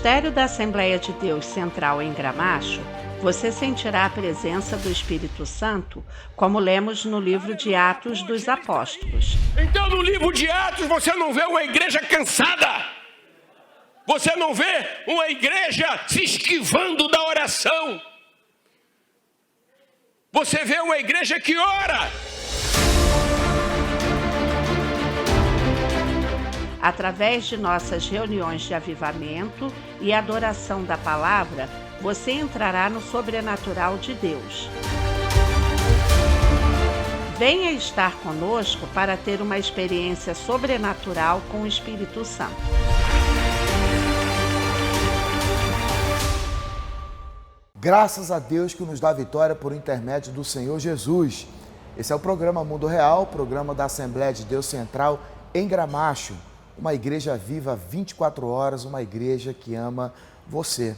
ministério da Assembleia de Deus Central em Gramacho, você sentirá a presença do Espírito Santo, como lemos no livro de Atos dos Apóstolos. Então, no livro de Atos, você não vê uma igreja cansada. Você não vê uma igreja se esquivando da oração. Você vê uma igreja que ora. Através de nossas reuniões de avivamento e adoração da palavra, você entrará no sobrenatural de Deus. Venha estar conosco para ter uma experiência sobrenatural com o Espírito Santo. Graças a Deus que nos dá vitória por intermédio do Senhor Jesus. Esse é o programa Mundo Real, programa da Assembleia de Deus Central em Gramacho. Uma igreja viva 24 horas, uma igreja que ama você.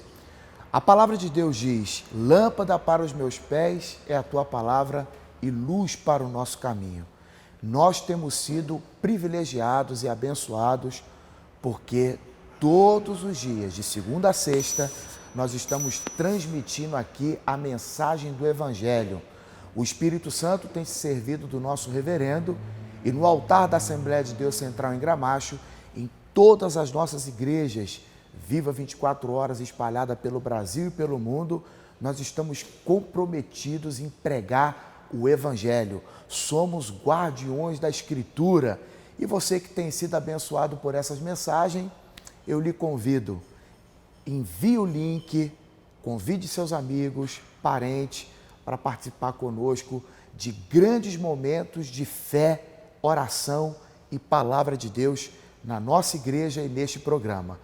A palavra de Deus diz: lâmpada para os meus pés é a tua palavra e luz para o nosso caminho. Nós temos sido privilegiados e abençoados porque todos os dias, de segunda a sexta, nós estamos transmitindo aqui a mensagem do Evangelho. O Espírito Santo tem se servido do nosso reverendo e no altar da Assembleia de Deus Central em Gramacho, em todas as nossas igrejas, viva 24 horas espalhada pelo Brasil e pelo mundo, nós estamos comprometidos em pregar o Evangelho. Somos guardiões da Escritura. E você que tem sido abençoado por essas mensagens, eu lhe convido, envie o link, convide seus amigos, parentes, para participar conosco de grandes momentos de fé, oração e palavra de Deus na nossa igreja e neste programa.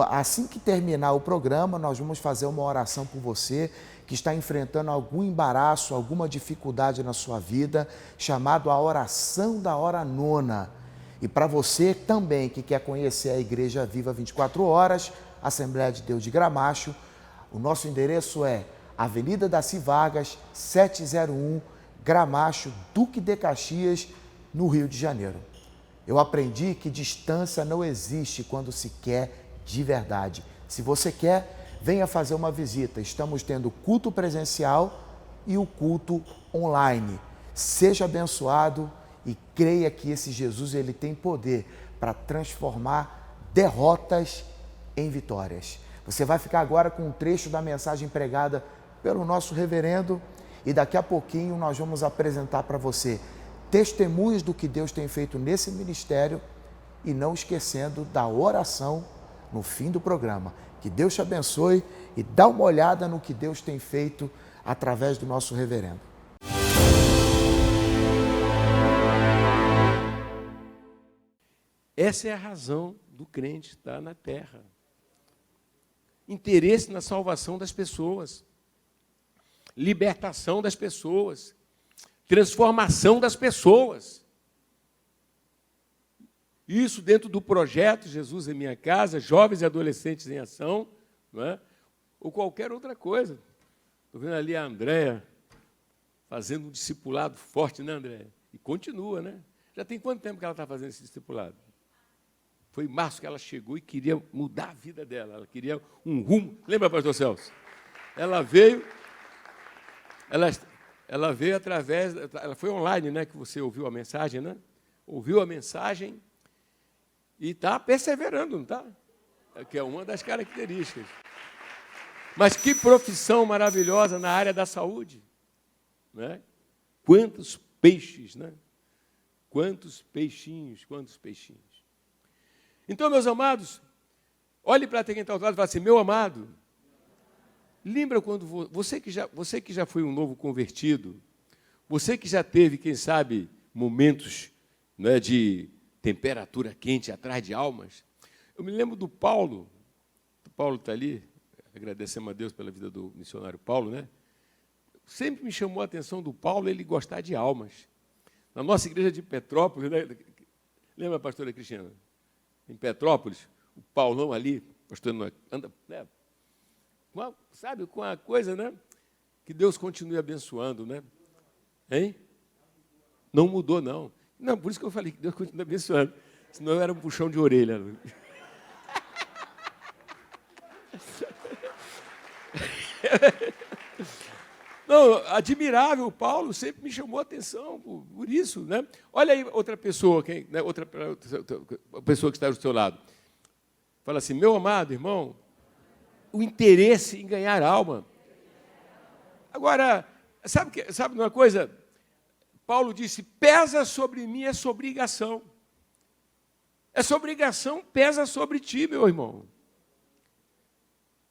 Assim que terminar o programa, nós vamos fazer uma oração por você que está enfrentando algum embaraço, alguma dificuldade na sua vida, chamado a oração da hora nona. E para você também que quer conhecer a Igreja Viva 24 Horas, Assembleia de Deus de Gramacho, o nosso endereço é Avenida Daci Vargas, 701, Gramacho, Duque de Caxias, no Rio de Janeiro. Eu aprendi que distância não existe quando se quer de verdade. Se você quer, venha fazer uma visita. Estamos tendo culto presencial e o culto online. Seja abençoado e creia que esse Jesus ele tem poder para transformar derrotas em vitórias. Você vai ficar agora com um trecho da mensagem pregada pelo nosso reverendo e daqui a pouquinho nós vamos apresentar para você testemunhos do que Deus tem feito nesse ministério e não esquecendo da oração no fim do programa. Que Deus te abençoe e dá uma olhada no que Deus tem feito através do nosso reverendo. Essa é a razão do crente estar na terra. Interesse na salvação das pessoas, libertação das pessoas, transformação das pessoas. Isso dentro do projeto Jesus em Minha Casa, Jovens e Adolescentes em Ação, não é? Ou qualquer outra coisa. Estou vendo ali a Andréia fazendo um discipulado forte, né, Andréia? E continua, né? Já tem quanto tempo que ela está fazendo esse discipulado? Foi em março que ela chegou e queria mudar a vida dela. Ela queria um rumo. Lembra, pastor Celso? Ela veio através... Ela foi online, né? Que você ouviu a mensagem, né? Ouviu a mensagem e está perseverando, não está? Que é uma das características. Mas que profissão maravilhosa na área da saúde. Né? Quantos peixes, né? Quantos peixinhos, quantos peixinhos. Então, meus amados, olhe para quem está ao lado e fale assim: meu amado, lembra quando você que já foi um novo convertido, você que já teve, quem sabe, momentos, né, de temperatura quente atrás de almas. Eu me lembro do Paulo. O Paulo está ali, agradecemos a Deus pela vida do missionário Paulo, né? Sempre me chamou a atenção do Paulo ele gostar de almas. Na nossa igreja de Petrópolis, né? Lembra, pastora Cristiana? Em Petrópolis, o Paulão ali, pastor, anda, né? Sabe, com a coisa, né? Que Deus continue abençoando, né? Hein? Não mudou, não. Não, por isso que eu falei que Deus continue abençoando. Senão eu era um puxão de orelha. Não, admirável, o Paulo sempre me chamou a atenção por isso, né? Olha aí outra pessoa, né? outra pessoa que está do seu lado. Fala assim, meu amado irmão, o interesse em ganhar alma. Agora, sabe uma coisa? Paulo disse, pesa sobre mim essa obrigação. Essa obrigação pesa sobre ti, meu irmão.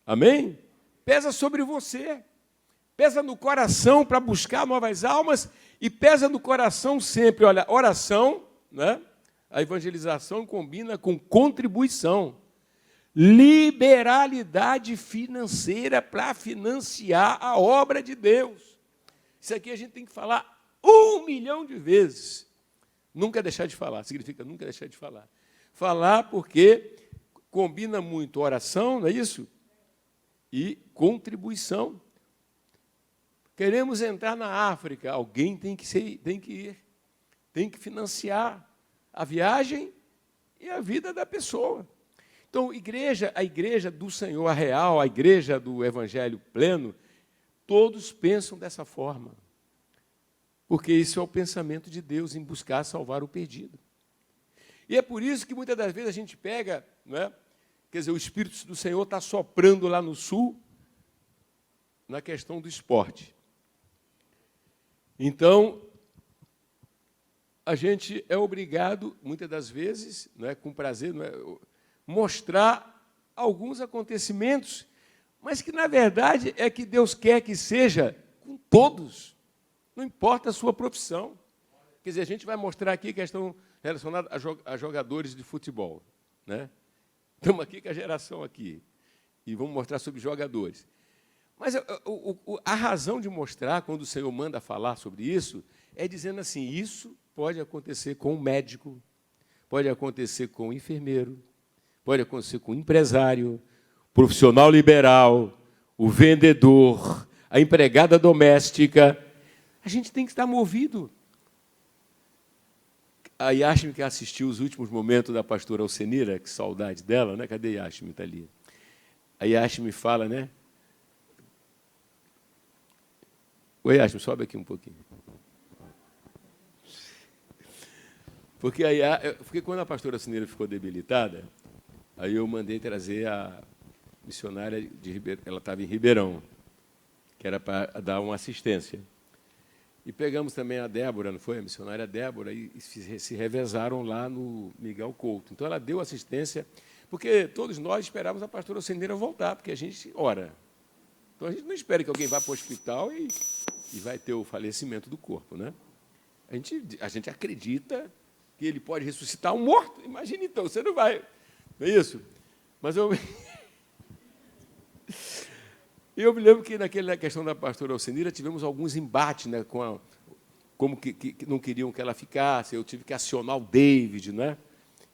Amém? Pesa sobre você. Pesa no coração para buscar novas almas e pesa no coração sempre. Olha, oração, né? A evangelização combina com contribuição. Liberalidade financeira para financiar a obra de Deus. Isso aqui a gente tem que falar 1 milhão de vezes. Nunca deixar de falar, significa nunca deixar de falar. Falar porque combina muito oração, não é isso? E contribuição. Queremos entrar na África, alguém tem que ir, tem que financiar a viagem e a vida da pessoa. Então, a igreja do Senhor, a real, a igreja do Evangelho pleno, todos pensam dessa forma. Porque isso é o pensamento de Deus em buscar salvar o perdido. E é por isso que muitas das vezes a gente pega, não é? Quer dizer, o Espírito do Senhor está soprando lá no sul, na questão do esporte. Então, a gente é obrigado, muitas das vezes, não é, com prazer, não é, mostrar alguns acontecimentos, mas que, na verdade, é que Deus quer que seja com todos, não importa a sua profissão. Quer dizer, a gente vai mostrar aqui questão relacionada a jogadores de futebol, né? Estamos aqui com a geração aqui, e vamos mostrar sobre jogadores. Mas a razão de mostrar, quando o Senhor manda falar sobre isso, é dizendo assim, isso pode acontecer com o médico, pode acontecer com o enfermeiro, pode acontecer com o empresário, profissional liberal, o vendedor, a empregada doméstica. A gente tem que estar movido. A Yashmi, que assistiu os últimos momentos da pastora Alcenira, que saudade dela, né? Cadê a Yashmi? Está ali. A Yashmi fala, né? Oi, Yashmi, sobe aqui um pouquinho. Porque quando a pastora Alcenira ficou debilitada, aí eu mandei trazer a missionária de Ribeirão, ela estava em Ribeirão, que era para dar uma assistência. E pegamos também a Débora, não foi? A missionária Débora, e se revezaram lá no Miguel Couto. Então, ela deu assistência, porque todos nós esperávamos a pastora Alcenira voltar, porque a gente ora. Então, a gente não espera que alguém vá para o hospital e vai ter o falecimento do corpo, né? A gente acredita que ele pode ressuscitar um morto. Imagina, então, você não vai. Não é isso? Mas eu me lembro que naquela questão da pastora Alcenira tivemos alguns embates, né, como que não queriam que ela ficasse, eu tive que acionar o David, né?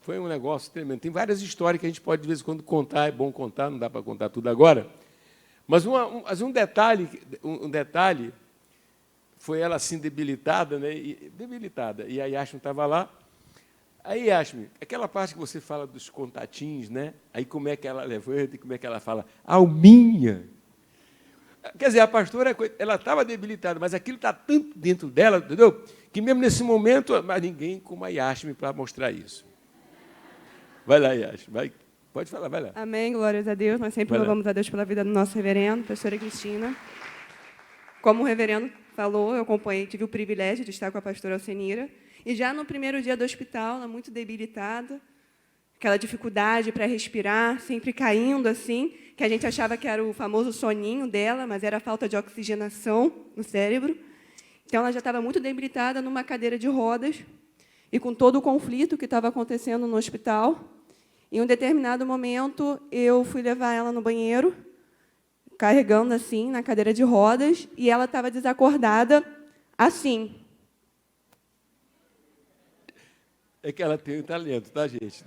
Foi um negócio tremendo. Tem várias histórias que a gente pode, de vez em quando, contar, é bom contar, não dá para contar tudo agora. Mas um detalhe foi ela assim debilitada, né? E a Yashmi estava lá. Aí, Yashmi, aquela parte que você fala dos contatinhos, né? Aí como é que ela levanta e como é que ela fala? Alminha. Quer dizer, a pastora, ela estava debilitada, mas aquilo está tanto dentro dela, entendeu? Que mesmo nesse momento, mas ninguém como a Yashmi para mostrar isso. Vai lá, Yashmi, vai. Pode falar, vai lá. Amém, glórias a Deus. Nós sempre louvamos a Deus pela vida do nosso reverendo, pastora Cristina. Como o reverendo falou, eu acompanhei, tive o privilégio de estar com a pastora Alcenira. E já no primeiro dia do hospital, ela muito debilitada, aquela dificuldade para respirar, sempre caindo assim, que a gente achava que era o famoso soninho dela, mas era a falta de oxigenação no cérebro. Então, ela já estava muito debilitada numa cadeira de rodas e com todo o conflito que estava acontecendo no hospital. Em um determinado momento, eu fui levar ela no banheiro, carregando assim, na cadeira de rodas, e ela estava desacordada assim. É que ela tem um talento, tá, gente?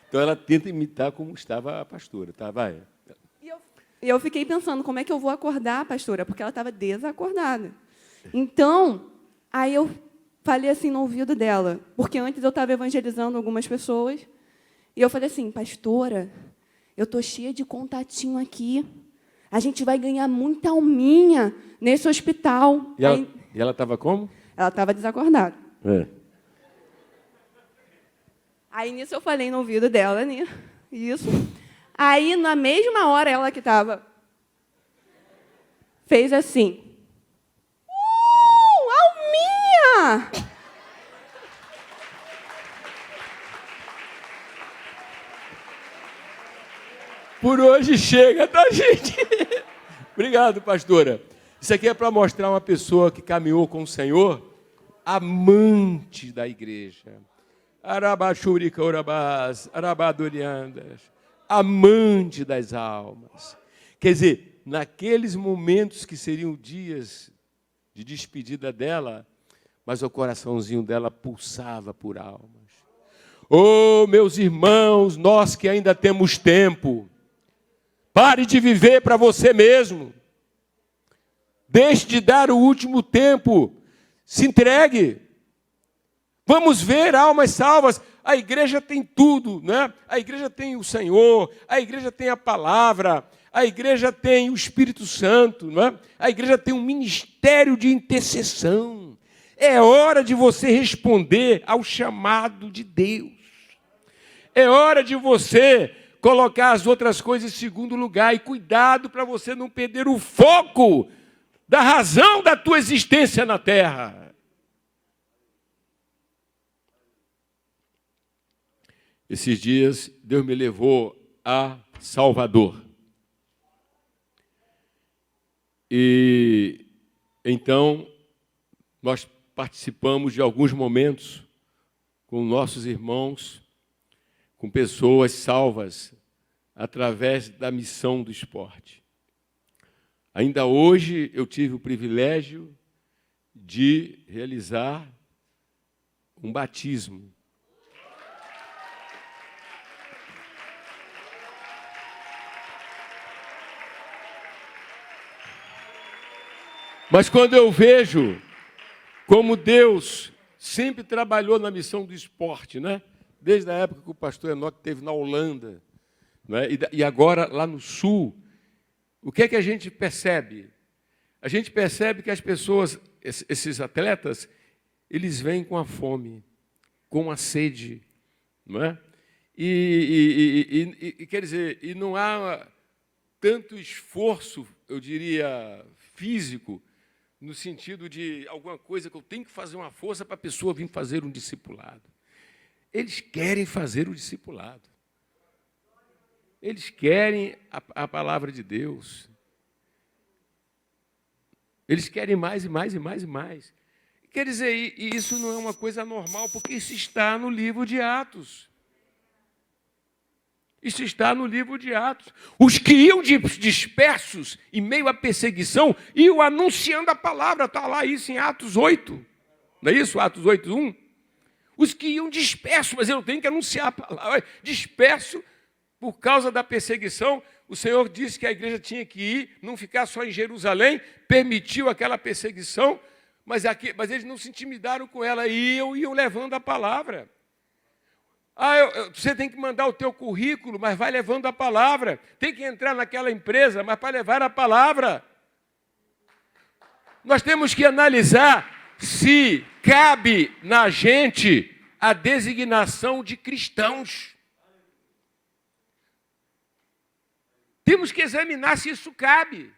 Então, ela tenta imitar como estava a pastora, tá? Vai. E eu fiquei pensando, como é que eu vou acordar a pastora? Porque ela estava desacordada. Então, aí eu falei assim no ouvido dela, porque antes eu estava evangelizando algumas pessoas, e eu falei assim, pastora, eu estou cheia de contatinho aqui. A gente vai ganhar muita alminha nesse hospital. E ela estava como? Ela estava desacordada. É. Aí, nisso, eu falei no ouvido dela, né? Isso. Aí, na mesma hora, ela que estava... fez assim. Alminha! Por hoje chega, tá, gente? Obrigado, pastora. Isso aqui é para mostrar uma pessoa que caminhou com o Senhor, amante da igreja. Arabachurica orabás, arabadoriandas, amante das almas. Quer dizer, naqueles momentos que seriam dias de despedida dela, mas o coraçãozinho dela pulsava por almas. Oh, meus irmãos, nós que ainda temos tempo, pare de viver para você mesmo. Deixe de dar o último tempo. Se entregue. Vamos ver almas salvas. A igreja tem tudo, né? A igreja tem o Senhor, a igreja tem a palavra, a igreja tem o Espírito Santo, não é? A igreja tem um ministério de intercessão. É hora de você responder ao chamado de Deus. É hora de você colocar as outras coisas em segundo lugar. E cuidado para você não perder o foco da razão da tua existência na terra. Esses dias, Deus me levou a Salvador. E então, nós participamos de alguns momentos com nossos irmãos, com pessoas salvas através da missão do esporte. Ainda hoje eu tive o privilégio de realizar um batismo. Mas quando eu vejo como Deus sempre trabalhou na missão do esporte, né? Desde a época que o pastor Enoque esteve na Holanda, né? E agora lá no Sul, o que é que a gente percebe? A gente percebe que as pessoas, esses atletas, eles vêm com a fome, com a sede, não é? E quer dizer, e não há tanto esforço, eu diria, físico, no sentido de alguma coisa que eu tenho que fazer uma força para a pessoa vir fazer um discipulado. Eles querem fazer o discipulado. Eles querem a palavra de Deus. Eles querem mais e mais e mais e mais. Quer dizer, e isso não é uma coisa normal, porque isso está no livro de Atos. Isso está no livro de Atos. Os que iam dispersos em meio à perseguição, iam anunciando a palavra. Está lá isso em Atos 8. Não é isso? Atos 8:1. Os que iam dispersos, mas eu tenho que anunciar a palavra. Disperso por causa da perseguição. O Senhor disse que a igreja tinha que ir, não ficar só em Jerusalém, permitiu aquela perseguição, mas eles não se intimidaram com ela, iam levando a palavra. Você tem que mandar o teu currículo, mas vai levando a palavra. Tem que entrar naquela empresa, mas para levar a palavra. Nós temos que analisar se cabe na gente a designação de cristãos. Temos que examinar se isso cabe.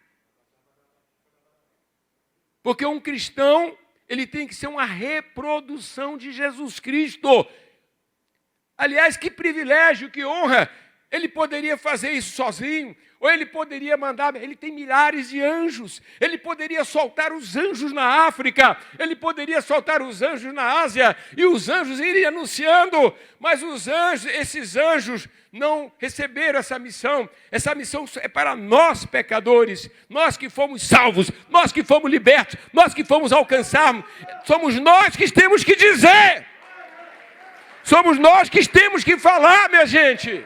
Porque um cristão, ele tem que ser uma reprodução de Jesus Cristo. Aliás, que privilégio, que honra. Ele poderia fazer isso sozinho, ou ele poderia mandar, ele tem milhares de anjos, ele poderia soltar os anjos na África, ele poderia soltar os anjos na Ásia, e os anjos iriam anunciando, mas esses anjos não receberam essa missão é para nós pecadores, nós que fomos salvos, nós que fomos libertos, nós que fomos alcançarmos, somos nós que temos que dizer, somos nós que temos que falar, minha gente.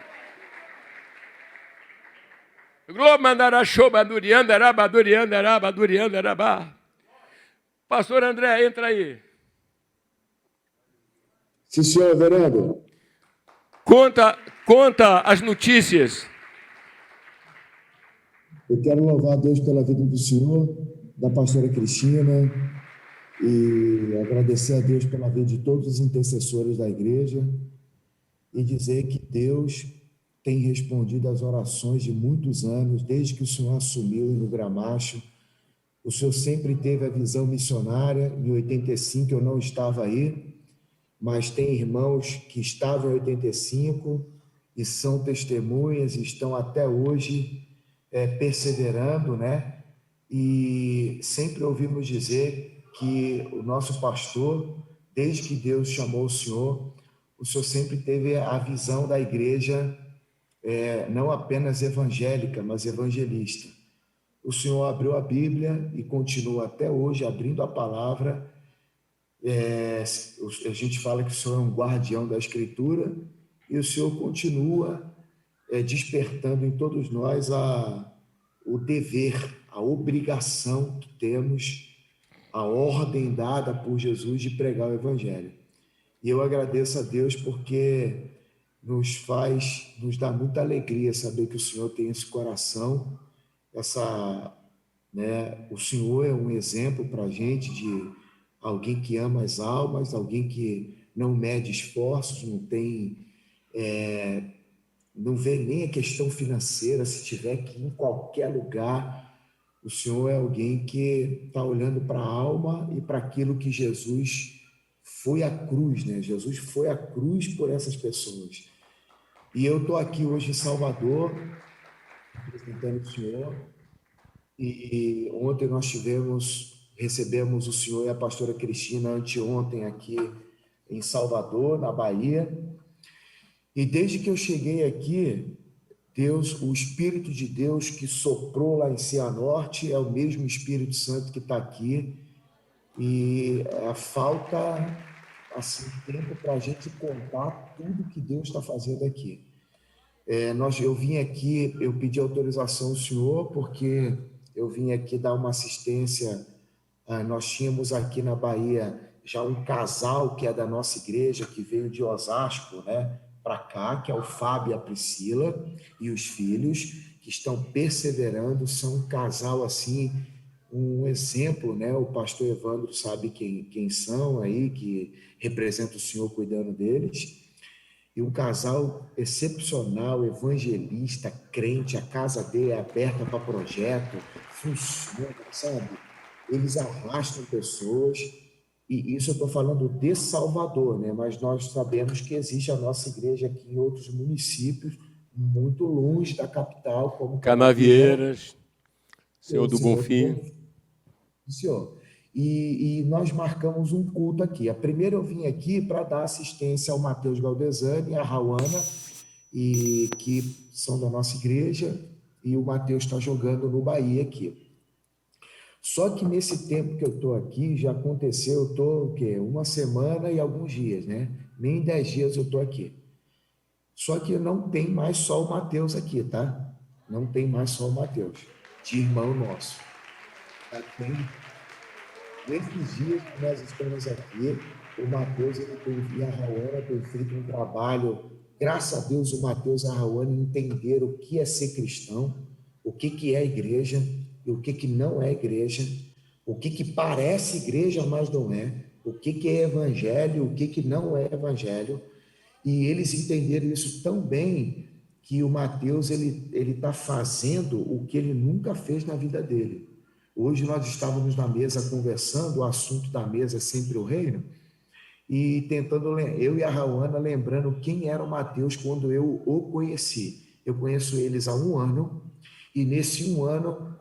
Pastor André, entra aí. Sim, senhor vereador. Conta as notícias. Eu quero louvar a Deus pela vida do senhor, da pastora Cristina, e agradecer a Deus pela vida de todos os intercessores da igreja e dizer que Deus tem respondido às orações de muitos anos, desde que o senhor assumiu no Gramacho. O senhor sempre teve a visão missionária. Em 85 eu não estava aí, mas tem irmãos que estavam em 85 e são testemunhas e estão até hoje perseverando, né? E sempre ouvimos dizer que o nosso pastor, desde que Deus chamou o senhor sempre teve a visão da igreja, não apenas evangélica, mas evangelista. O senhor abriu a Bíblia e continua até hoje abrindo a palavra. A gente fala que o senhor é um guardião da Escritura e o senhor continua despertando em todos nós o dever, a obrigação que temos, a ordem dada por Jesus de pregar o Evangelho. E eu agradeço a Deus porque nos dá muita alegria saber que o Senhor tem esse coração, o Senhor é um exemplo para a gente de alguém que ama as almas, alguém que não mede esforços, não vê nem a questão financeira, se tiver que ir em qualquer lugar. O Senhor é alguém que está olhando para a alma e para aquilo que Jesus foi à cruz, né? Jesus foi à cruz por essas pessoas. E eu estou aqui hoje em Salvador, representando o Senhor, e ontem nós recebemos o Senhor e a pastora Cristina anteontem aqui em Salvador, na Bahia. E desde que eu cheguei aqui, o Espírito de Deus que soprou lá em Cianorte é o mesmo Espírito Santo que está aqui. E falta tempo para a gente contar tudo que Deus está fazendo aqui. Eu vim aqui, eu pedi autorização ao senhor, porque eu vim aqui dar uma assistência. Nós tínhamos aqui na Bahia já um casal que é da nossa igreja, que veio de Osasco, né, para cá, que é o Fábio e a Priscila, e os filhos, que estão perseverando, são um casal assim, um exemplo, né? O pastor Evandro sabe quem são aí, que representa o senhor cuidando deles. E um casal excepcional, evangelista, crente, a casa dele é aberta para projeto, funciona, sabe? Eles arrastam pessoas, e isso eu estou falando de Salvador, né? Mas nós sabemos que existe a nossa igreja aqui em outros municípios, muito longe da capital, como Canavieiras, Senhor do Bonfim. Senhor. E nós marcamos um culto aqui. Primeiro eu vim aqui para dar assistência ao Matheus Galdesani e à Rauana, que são da nossa igreja, e o Matheus está jogando no Bahia aqui. Só que nesse tempo que eu estou aqui, já aconteceu, eu estou o quê? Uma semana e alguns dias, né? Nem 10 dias eu estou aqui. Só que não tem mais só o Matheus aqui, tá? Não tem mais só o Matheus, de irmão nosso. Nesses dias que nós estamos aqui, o Matheus e a Rauana têm feito um trabalho. Graças a Deus, o Matheus e a Rauana entenderam o que é ser cristão, o que é a igreja e o que não é igreja, o que parece igreja, mas não é, o que é evangelho, o que não é evangelho. E eles entenderam isso tão bem que o Matheus ele está fazendo o que ele nunca fez na vida dele. Hoje nós estávamos na mesa conversando, o assunto da mesa é sempre o reino, e tentando, eu e a Rauana lembrando quem era o Matheus quando eu o conheci. Eu conheço eles há 1 ano, e nesse 1 ano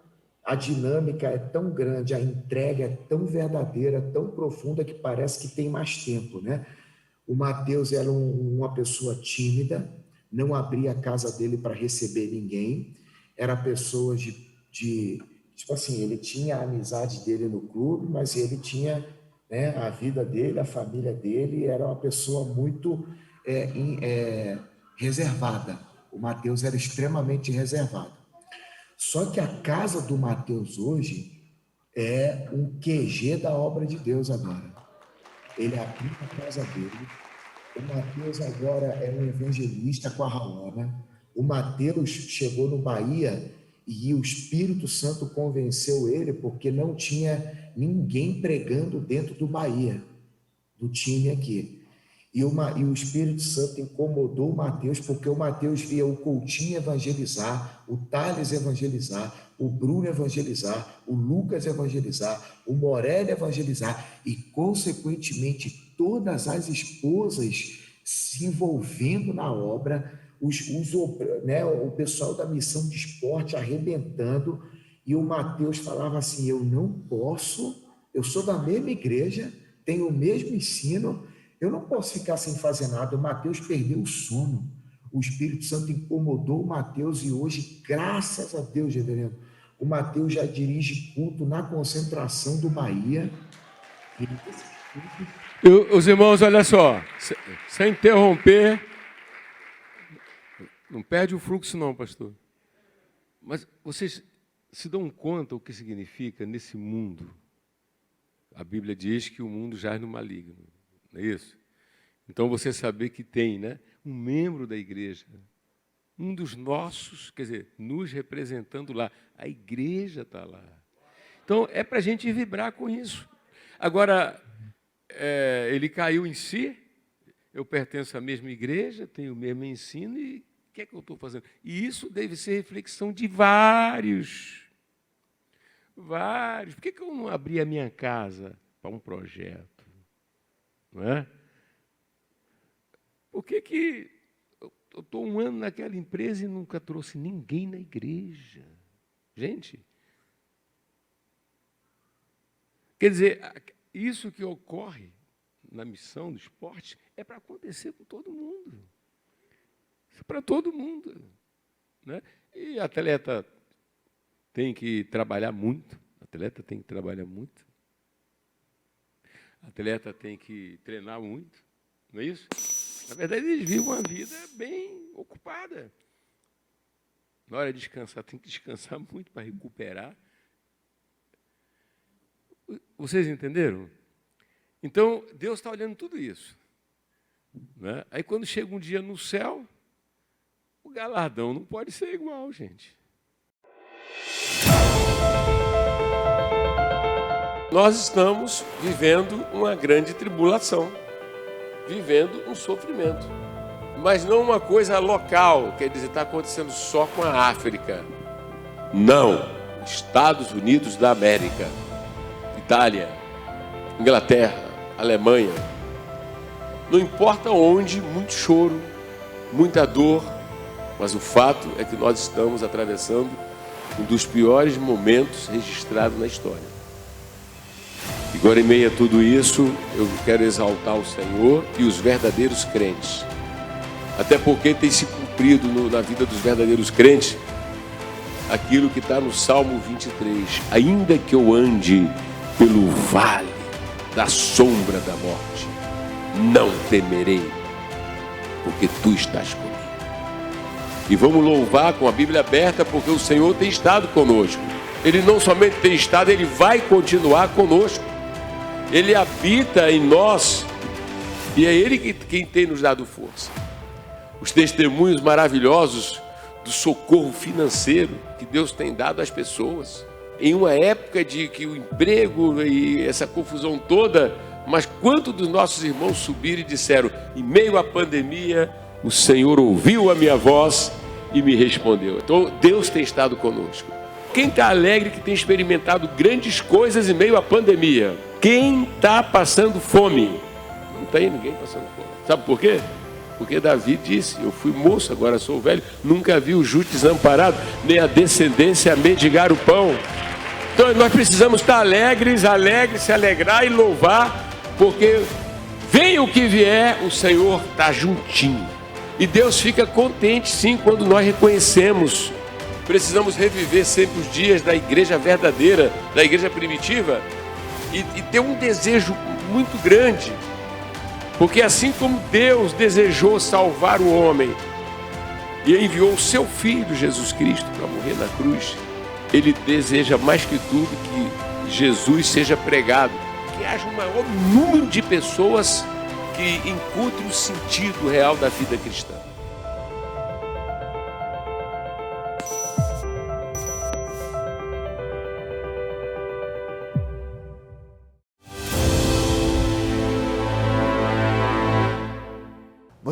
a dinâmica é tão grande, a entrega é tão verdadeira, tão profunda, que parece que tem mais tempo, né? O Matheus era uma pessoa tímida, não abria a casa dele para receber ninguém, era pessoa tipo assim, ele tinha a amizade dele no clube, mas ele tinha, né, a vida dele, a família dele, era uma pessoa muito reservada. O Matheus era extremamente reservado. Só que a casa do Matheus hoje é um QG da obra de Deus agora. Ele abriu a casa dele. O Matheus agora é um evangelista com a Rauana. O Matheus chegou no Bahia E o Espírito Santo convenceu ele porque não tinha ninguém pregando dentro do Bahia, do time aqui. E o Espírito Santo incomodou o Mateus, porque o Mateus via o Coutinho evangelizar, o Thales evangelizar, o Bruno evangelizar, o Lucas evangelizar, o Morelli evangelizar, e, consequentemente, todas as esposas se envolvendo na obra, o pessoal da missão de esporte arrebentando, e o Mateus falava assim: eu não posso, eu sou da mesma igreja, tenho o mesmo ensino, eu não posso ficar sem fazer nada. O Mateus perdeu o sono. O Espírito Santo incomodou o Mateus e hoje, graças a Deus, reverendo, o Mateus já dirige culto na concentração do Bahia. Os irmãos, olha só, sem interromper, não perde o fluxo não, pastor. Mas vocês se dão conta o que significa nesse mundo? A Bíblia diz que o mundo jaz no maligno. Não é isso? Então, você saber que tem, né, um membro da igreja, um dos nossos, quer dizer, nos representando lá. A igreja está lá. Então, é para a gente vibrar com isso. Agora, ele caiu em si, eu pertenço à mesma igreja, tenho o mesmo ensino, e o que é que eu estou fazendo? E isso deve ser reflexão de vários. Por que eu não abri a minha casa para um projeto? Não é? Por que eu estou um ano naquela empresa e nunca trouxe ninguém na igreja? Gente, quer dizer, isso que ocorre na missão do esporte é para acontecer com todo mundo. É para todo mundo. Né? E atleta tem que trabalhar muito. Atleta tem que treinar muito, não é isso? Na verdade, eles vivem uma vida bem ocupada. Na hora de descansar, tem que descansar muito para recuperar. Vocês entenderam? Então, Deus está olhando tudo isso. Né? Aí, quando chega um dia no céu, o galardão não pode ser igual, gente. Nós estamos vivendo uma grande tribulação, vivendo um sofrimento, mas não uma coisa local, quer dizer, está acontecendo só com a África. Não, Estados Unidos da América, Itália, Inglaterra, Alemanha, não importa onde, muito choro, muita dor, mas o fato é que nós estamos atravessando um dos piores momentos registrados na história. Agora, em meio a tudo isso, eu quero exaltar o Senhor e os verdadeiros crentes. Até porque tem se cumprido na vida dos verdadeiros crentes aquilo que está no Salmo 23. Ainda que eu ande pelo vale da sombra da morte, não temerei, porque tu estás comigo. E vamos louvar com a Bíblia aberta, porque o Senhor tem estado conosco. Ele não somente tem estado, Ele vai continuar conosco. Ele habita em nós e é Ele quem tem nos dado força. Os testemunhos maravilhosos do socorro financeiro que Deus tem dado às pessoas. Em uma época de que o emprego e essa confusão toda, mas quantos dos nossos irmãos subiram e disseram: em meio à pandemia, o Senhor ouviu a minha voz e me respondeu. Então Deus tem estado conosco. Quem está alegre que tem experimentado grandes coisas em meio à pandemia? Quem está passando fome? Não tem ninguém passando fome. Sabe por quê? Porque Davi disse: eu fui moço, agora sou velho, nunca vi o justo desamparado, nem a descendência a mendigar o pão. Então nós precisamos estar alegres, se alegrar e louvar, porque venha o que vier, o Senhor está juntinho. E Deus fica contente sim quando nós reconhecemos. Precisamos reviver sempre os dias da igreja verdadeira, da igreja primitiva, e ter um desejo muito grande, porque assim como Deus desejou salvar o homem e enviou o seu Filho Jesus Cristo para morrer na cruz, Ele deseja mais que tudo que Jesus seja pregado, que haja um maior número de pessoas que encontrem o sentido real da vida cristã.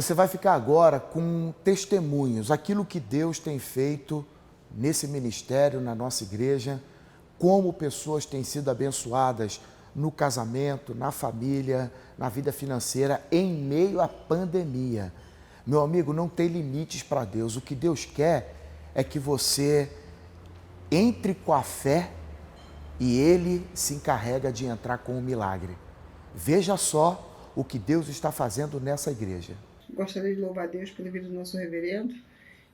Você vai ficar agora com testemunhos, aquilo que Deus tem feito nesse ministério, na nossa igreja, como pessoas têm sido abençoadas no casamento, na família, na vida financeira, em meio à pandemia. Meu amigo, não tem limites para Deus. O que Deus quer é que você entre com a fé e Ele se encarrega de entrar com o milagre. Veja só o que Deus está fazendo nessa igreja. Gostaria de louvar a Deus pela vida do nosso reverendo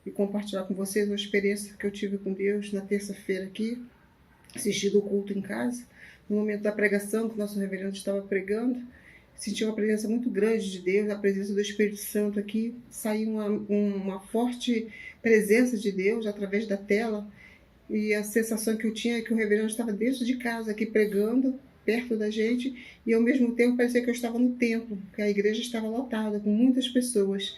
e compartilhar com vocês uma experiência que eu tive com Deus na terça-feira aqui, assistindo o culto em casa. No momento da pregação que o nosso reverendo estava pregando, senti uma presença muito grande de Deus, a presença do Espírito Santo aqui. Saiu uma forte presença de Deus através da tela. E a sensação que eu tinha é que o reverendo estava dentro de casa aqui pregando, perto da gente, e ao mesmo tempo parecia que eu estava no templo, que a igreja estava lotada, com muitas pessoas.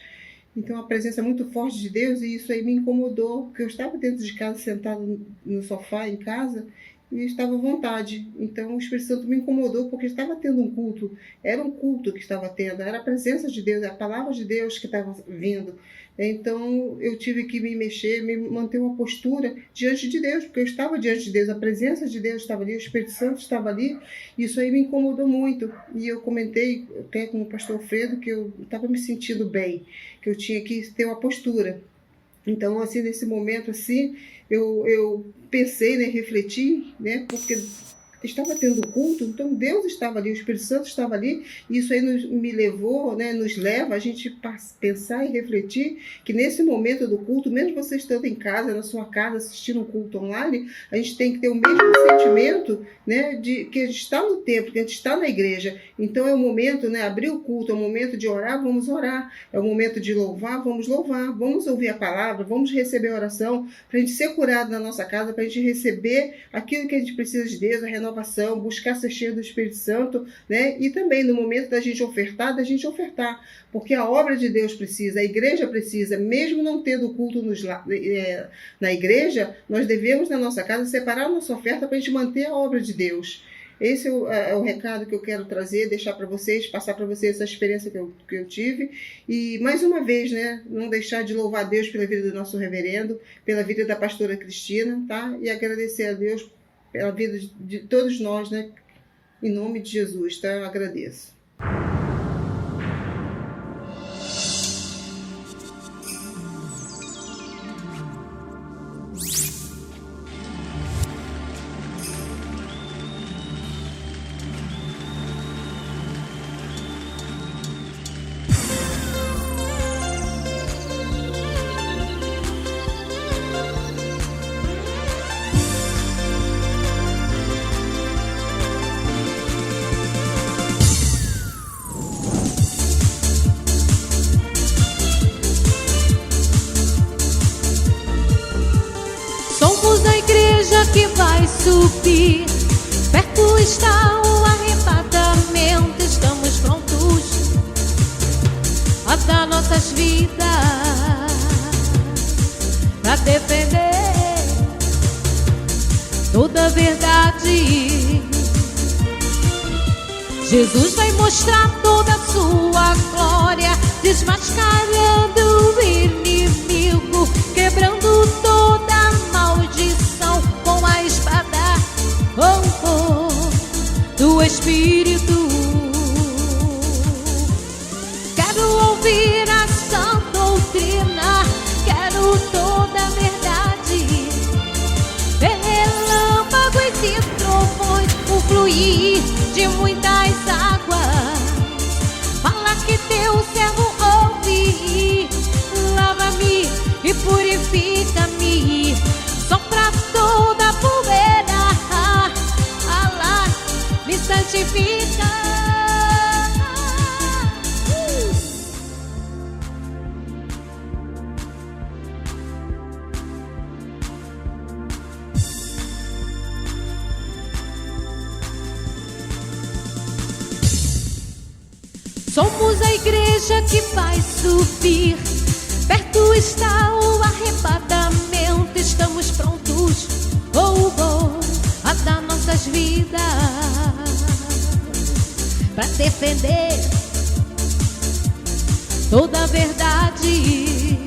Então a presença muito forte de Deus, e isso aí me incomodou, porque eu estava dentro de casa, sentado no sofá em casa, e estava à vontade. Então o Espírito Santo me incomodou, porque estava tendo um culto, era um culto que estava tendo, era a presença de Deus, a palavra de Deus que estava vindo. Então eu tive que me mexer, me manter uma postura diante de Deus, porque eu estava diante de Deus, a presença de Deus estava ali, o Espírito Santo estava ali, e isso aí me incomodou muito. E eu comentei até com o pastor Alfredo que eu estava me sentindo bem, que eu tinha que ter uma postura. Então, assim, nesse momento, assim, eu pensei, né, refleti, né, porque estava tendo culto, então Deus estava ali, o Espírito Santo estava ali, e isso aí me levou, né, nos leva a gente pensar e refletir que nesse momento do culto, mesmo você estando em casa, na sua casa, assistindo um culto online, a gente tem que ter o mesmo sentimento, né, de que a gente está no templo, que a gente está na igreja. Então é o momento, né, abrir o culto, é o momento de orar, vamos orar, é o momento de louvar, vamos ouvir a palavra, vamos receber a oração, para a gente ser curado na nossa casa, para a gente receber aquilo que a gente precisa de Deus, a renovação, buscar ser cheio do Espírito Santo, né? E também no momento da gente ofertar, porque a obra de Deus precisa, a igreja precisa, mesmo não tendo culto na igreja, nós devemos na nossa casa separar a nossa oferta para a gente manter a obra de Deus. Esse é o recado que eu quero trazer, deixar para vocês, passar para vocês essa experiência que eu tive. E, mais uma vez, né, não deixar de louvar a Deus pela vida do nosso reverendo, pela vida da pastora Cristina, tá? E agradecer a Deus pela vida de todos nós, né? Em nome de Jesus, tá? Eu agradeço. Que vai subir, perto está o arrebatamento, estamos prontos a dar nossas vidas para defender toda a verdade. Jesus vai mostrar toda a sua glória, desmascarando o inimigo, quebrando toda a maldição com a espada do Espírito. Quero ouvir a sã doutrina, quero toda a verdade, ver relâmpagos e trovões, o fluir de muitas águas. Fala que teu servo ouve, lava-me e purifica-me, sopra toda a poeira, Alá, me santifica. Somos a igreja que vai subir, perto está o arrebatamento, estamos prontos, a dar nossas vidas para defender toda a verdade.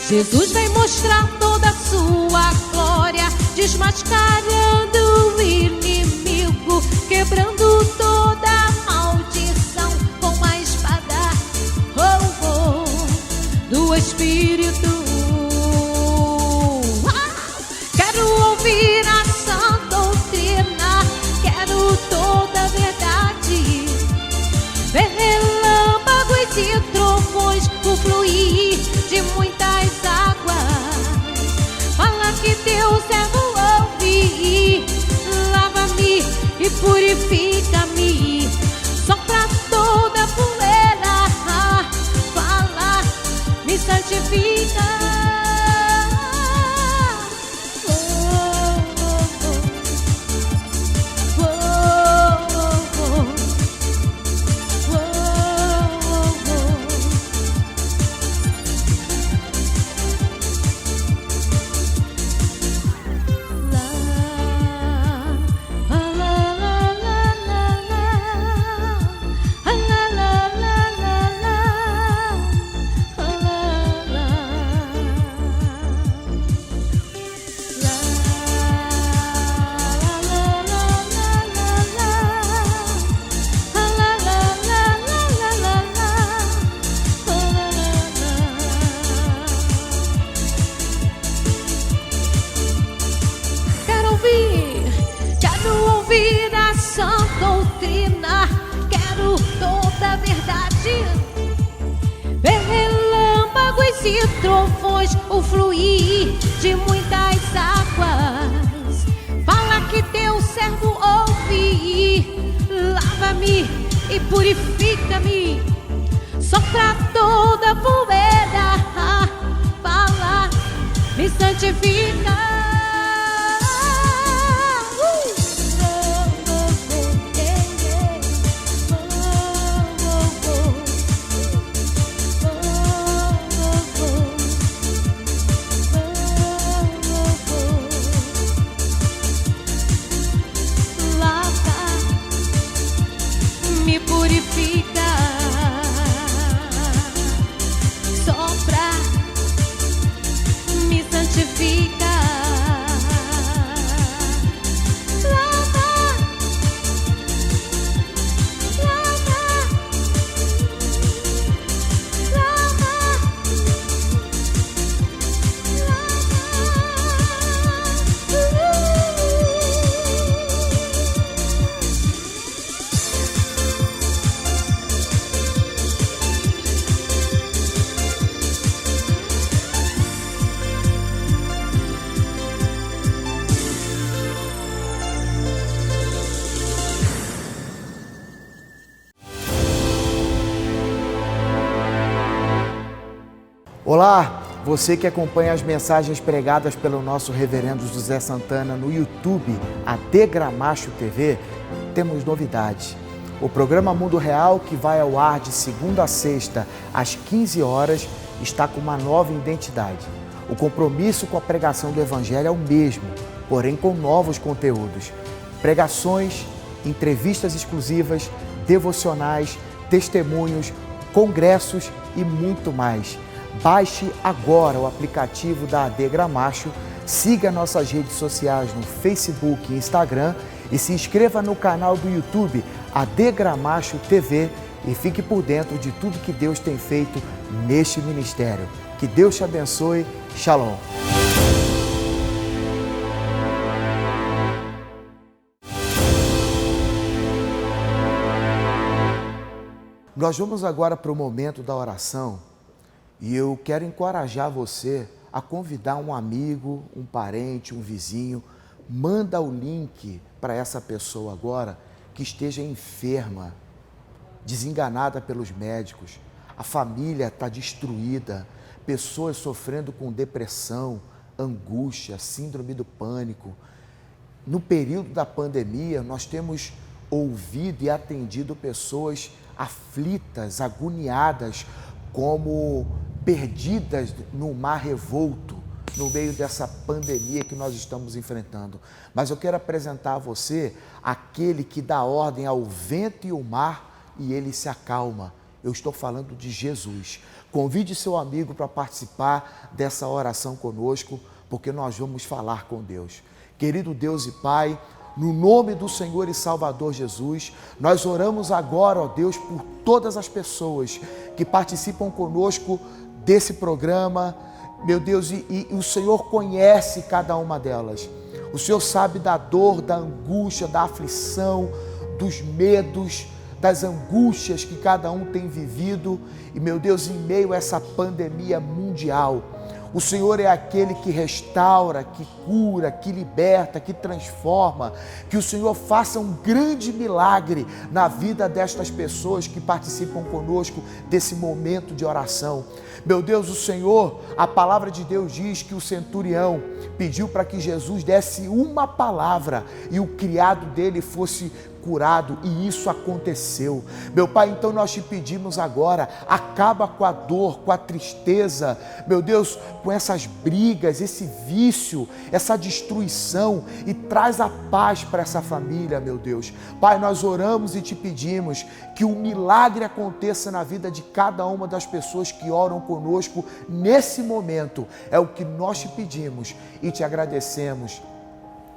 Jesus vem mostrar toda a sua glória, desmascarando o inimigo, quebrando toda a maldição com a espada do Espírito. Quero ouvir a sã doutrina, quero toda a verdade, ver relâmpagos e trovões, o fluir de muitas águas. Fala que teu servo ouve, lava-me e purifica-me, sopra toda a poeira, fala, me santifica. Quero ouvir a sã doutrina, quero toda a verdade, ver relâmpagos e trovões, o fluir de muitas águas. Fala que teu servo ouve, lava-me e purifica-me, sopra toda a poeira, fala, me santifica. Me purifica, sopra, me santifica, lava, lava, lava, Olá, você que acompanha as mensagens pregadas pelo nosso reverendo José Santana no YouTube, AD Gramacho TV, temos novidades. O programa Mundo Real, que vai ao ar de segunda a sexta, às 15 horas, está com uma nova identidade. O compromisso com a pregação do Evangelho é o mesmo, porém com novos conteúdos. Pregações, entrevistas exclusivas, devocionais, testemunhos, congressos e muito mais. Baixe agora o aplicativo da AD Gramacho, siga nossas redes sociais no Facebook e Instagram e se inscreva no canal do YouTube AD Gramacho TV e fique por dentro de tudo que Deus tem feito neste ministério. Que Deus te abençoe. Shalom. Nós vamos agora para o momento da oração. E eu quero encorajar você a convidar um amigo, um parente, um vizinho. Manda o link para essa pessoa agora que esteja enferma, desenganada pelos médicos. A família está destruída, pessoas sofrendo com depressão, angústia, síndrome do pânico. No período da pandemia, nós temos ouvido e atendido pessoas aflitas, agoniadas, como perdidas no mar revolto, no meio dessa pandemia que nós estamos enfrentando. Mas eu quero apresentar a você aquele que dá ordem ao vento e ao mar e ele se acalma. eu estou falando de Jesus. Convide seu amigo para participar dessa oração conosco, porque nós vamos falar com Deus. Querido Deus e Pai, no nome do Senhor e Salvador Jesus, nós oramos agora, ó Deus, por todas as pessoas que participam conosco desse programa, meu Deus, e o Senhor conhece cada uma delas. O Senhor sabe da dor, da angústia, da aflição, dos medos, das angústias que cada um tem vivido. E, meu Deus, em meio a essa pandemia mundial, o Senhor é aquele que restaura, que cura, que liberta, que transforma. Que o Senhor faça um grande milagre na vida destas pessoas que participam conosco desse momento de oração. Meu Deus, o Senhor, a palavra de Deus diz que o centurião pediu para que Jesus desse uma palavra e o criado dele fosse curado, e isso aconteceu. Meu Pai, então nós te pedimos agora, acaba com a dor, com a tristeza, meu Deus, com essas brigas, esse vício, essa destruição, e traz a paz para essa família, meu Deus. Pai, nós oramos e te pedimos que o milagre aconteça na vida de cada uma das pessoas que oram conosco nesse momento. É o que nós te pedimos e te agradecemos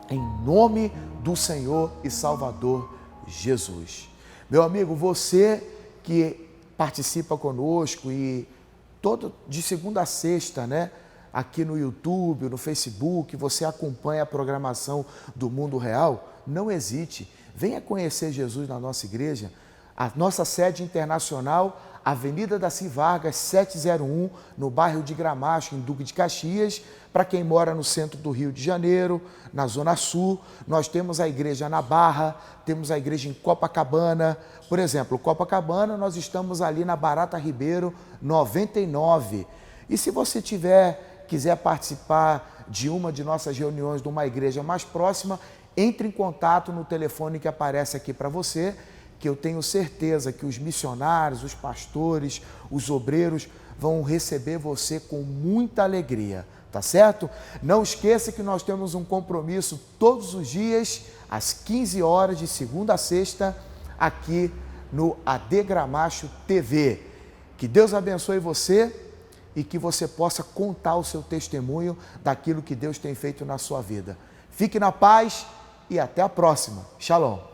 em nome do Senhor e Salvador Jesus. Meu amigo, você que participa conosco e de segunda a sexta, né? Aqui no YouTube, no Facebook, você acompanha a programação do Mundo Real, não hesite, venha conhecer Jesus na nossa igreja. A nossa sede internacional, Avenida Daci Vargas, 701, no bairro de Gramacho, em Duque de Caxias. Para quem mora no centro do Rio de Janeiro, na Zona Sul, nós temos a igreja na Barra, temos a igreja em Copacabana. Por exemplo, Copacabana, nós estamos ali na Barata Ribeiro, 99. E se você quiser participar de uma de nossas reuniões de uma igreja mais próxima, entre em contato no telefone que aparece aqui para você, que eu tenho certeza que os missionários, os pastores, os obreiros vão receber você com muita alegria, tá certo? Não esqueça que nós temos um compromisso todos os dias, às 15 horas, de segunda a sexta, aqui no AD Gramacho TV. Que Deus abençoe você e que você possa contar o seu testemunho daquilo que Deus tem feito na sua vida. Fique na paz e até a próxima. Shalom.